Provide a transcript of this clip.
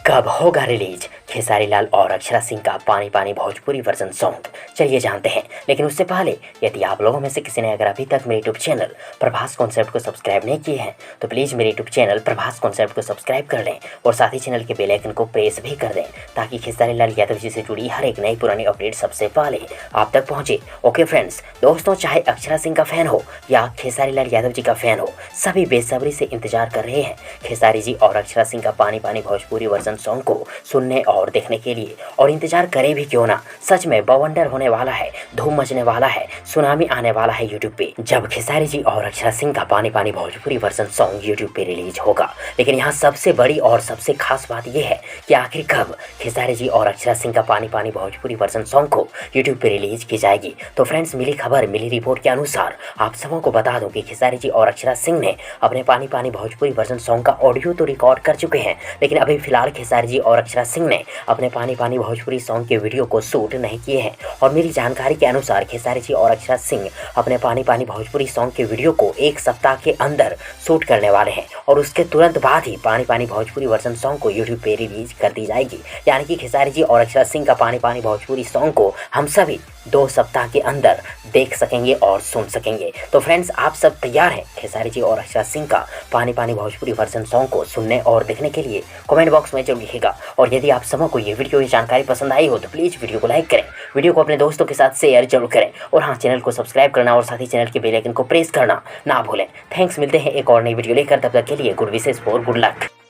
कब होगा रिलीज खेसारी लाल और अक्षरा सिंह का पानी पानी भोजपुरी वर्जन सॉन्ग? चलिए जानते हैं। लेकिन उससे पहले यदि आप लोगों में से किसी ने अगर अभी तक मेरे यूट्यूब चैनल प्रभास कॉन्सेप्ट को सब्सक्राइब नहीं किए हैं तो प्लीज़ मेरे यूट्यूब चैनल प्रभास कॉन्सेप्ट को सब्सक्राइब कर लें और साथ ही चैनल के बेल आइकन को प्रेस भी कर दें ताकि खेसारी लाल यादव जी से जुड़ी हर एक नई पुरानी अपडेट सबसे पहले आप तक पहुँचे। ओके फ्रेंड्स, दोस्तों चाहे अक्षरा सिंह का फैन हो या खेसारी लाल यादव जी का फैन हो, सभी बेसब्री से इंतजार कर रहे हैं खेसारी जी और अक्षरा सिंह का पानी पानी भोजपुरी वर्जन सॉन्ग को सुनने और देखने के लिए। और इंतजार करें भी क्यों ना, सच में बवंडर होने वाला है, धूम मचने वाला है, सुनामी आने वाला है यूट्यूब पे जब खेसारी जी और अक्षरा सिंह का पानी पानी भोजपुरी वर्जन सॉन्ग यूट्यूब पे रिलीज होगा। लेकिन यहाँ सबसे बड़ी और सबसे खास बात यह है कि आखिर कब खेसारी जी और अक्षरा सिंह का पानी पानी भोजपुरी वर्जन सॉन्ग को यूट्यूब पे रिलीज की जाएगी। तो फ्रेंड्स, मिली खबर, मिली रिपोर्ट के अनुसार आप सबों को बता दूं कि खेसारी जी और अक्षरा सिंह ने अपने पानी पानी भोजपुरी वर्जन सॉन्ग का ऑडियो तो रिकॉर्ड कर चुके हैं, लेकिन अभी फिलहाल खेसारी जी और अक्षरा सिंह ने अपने पानी पानी भोजपुरी सॉन्ग के वीडियो को शूट नहीं किए हैं। और मेरी जानकारी के अनुसार खेसारी जी और अक्षरा सिंह अपने पानी पानी भोजपुरी सॉन्ग के वीडियो को एक सप्ताह के अंदर शूट करने वाले हैं और उसके तुरंत बाद ही पानी पानी भोजपुरी वर्जन सॉन्ग को यूट्यूब पे रिलीज कर दी जाएगी। यानी कि खेसारी जी और अक्षरा सिंह का पानी पानी भोजपुरी सॉन्ग को हम सभी 2 सप्ताह के अंदर देख सकेंगे और सुन सकेंगे। तो फ्रेंड्स, आप सब तैयार हैं खेसारी जी और अक्षरा सिंह का पानी पानी भोजपुरी वर्जन सॉन्ग को सुनने और देखने के लिए? कमेंट बॉक्स में जरूर लिखिएगा। और यदि आप सबों को ये वीडियो, ये जानकारी पसंद आई हो तो प्लीज़ वीडियो को लाइक करें, वीडियो को अपने दोस्तों के साथ शेयर जरूर करें और हाँ, चैनल को सब्सक्राइब करना और साथ ही चैनल के बेल आइकन को प्रेस करना ना भूलें। थैंक्स, मिलते हैं एक और नई वीडियो लेकर, तब तक के लिए good wishes for good luck.